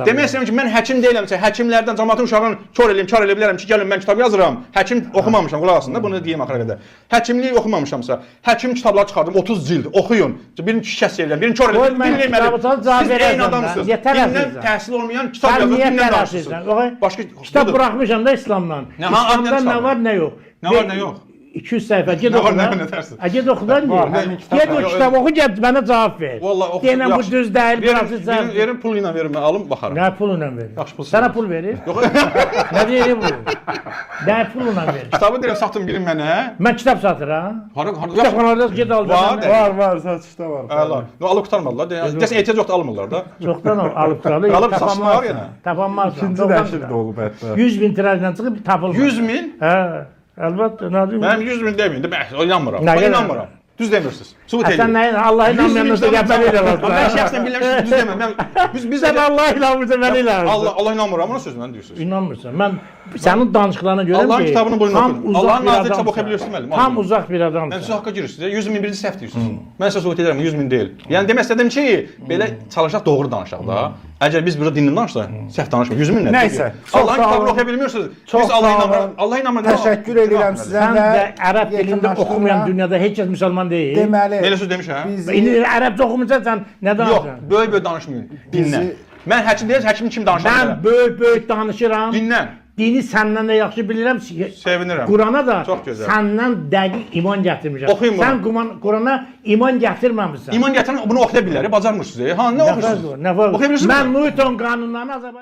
Demək istəyirəm ki, mən həkim deyiləm. Həkimlərdən cəmaətin uşağını kör eləyim, kar eləyə bilərəm ki, gəlin mən kitab yazıram. Həkim oxumamışam, qulaq asın da, bunu deyim axıra qədər. Həkimlik oxumamışamsa, həkim kitablar çıxardım 30 cild, oxuyun. Birini şikəst eləyirəm, birini kör eləyirəm, birini eləməliyim. Siz eyni adamsınız. Dindən təhsil olmayan kitab yazır, dindən danışırsınız. Başqa kitab buraxmışam da İslamdan. İslamdan nə var, nə yox. Nə var, nə yox? 200 səhifə, ged oxu. Ged oxudan deyil. Ged o kitab oxu, ged mənə cavab ver. Deyənəm bu düz deyil, burası cavab. Verin pulu ilə verin, mən alım, baxarım. Nə pulu ilə verir? Yaxşı pul. Sənə pul verir? Yox. Nə deyir bu? Nə pulu ilə verir? Kitabı deyirəm, satın birin mənə. Mən kitab satıram. Kitabxanada ged al. Var, satışda var. Əla. Alıb qurtarmadılar. Desən ehtiyac yoxdur, almırlar da. Çoxdan alıb qurtardı. Qalıb satışlar yenə. Tapamaz. İkinci nəşr də olub hətta. 100.000 tirajdan çıxıb tapılmır. 100.000? Hə. Əlbəttə, nə deyim? Mənim 100.000 deməyin də, mən inanmıram. Mən inanmıram. Düz demirsiniz. Subut edin. Sən nəyin? Allah inanmayanlarsa qəbul edirlər. Mən şəxsən bilirəm ki, düz demirəm. Biz Sən Allah inanmırsan, mən inanmıram. Allah inanmıram, ona sözündən deyirsiz. İnanmırsan. Mən sənin danışıqlarına görəm ki, Allahın kitabını boyunca oxuyun. Allahın nazir kitabı oxuya bilirsiniz müəllim. Tam uzaq bir adamsın. Mən sizə haqqa girirsiniz. 100.000 birinci səhv deyirsiniz. Mən sizə subut edirəm, 100.000 deyil. Yəni demək istədim ki, belə çalışaq doğru danışaq da. Əgər biz burada dinlə danışsaq, səhv danışmaq. 100.000 nədir? Nəysə. Allahın kitabını oxuya bilmirsiniz. Biz Allah inanmıram. Təşəkkür edirəm sizə Sən və də ərəb dilində oxumayan dünyada heç kəs müsəlman deyil. deməli Elə söz demişəm. İndi ərəbcə oxumusan sən nə Yox, danışırsan? böyük danışmayın. Dinlə. Mən həkim deyirəm, həkim kim danışır? Mən böyük danışıram. Dinlə. Dini səndən də yaxşı bilirəm. Sevinirəm. Qurana da Çox gözəl. səndən dəqiq iman gətirmişəm. Oxuyun bunu. Sən Qurana iman gətirməmisən. İman gətirən bunu oxuya bilər, bacarmırsınız. Ha, nə oxuyursunuz? Nə var? Oxuya bilirsiniz? Mən Newton qanunlarını Azərbaycan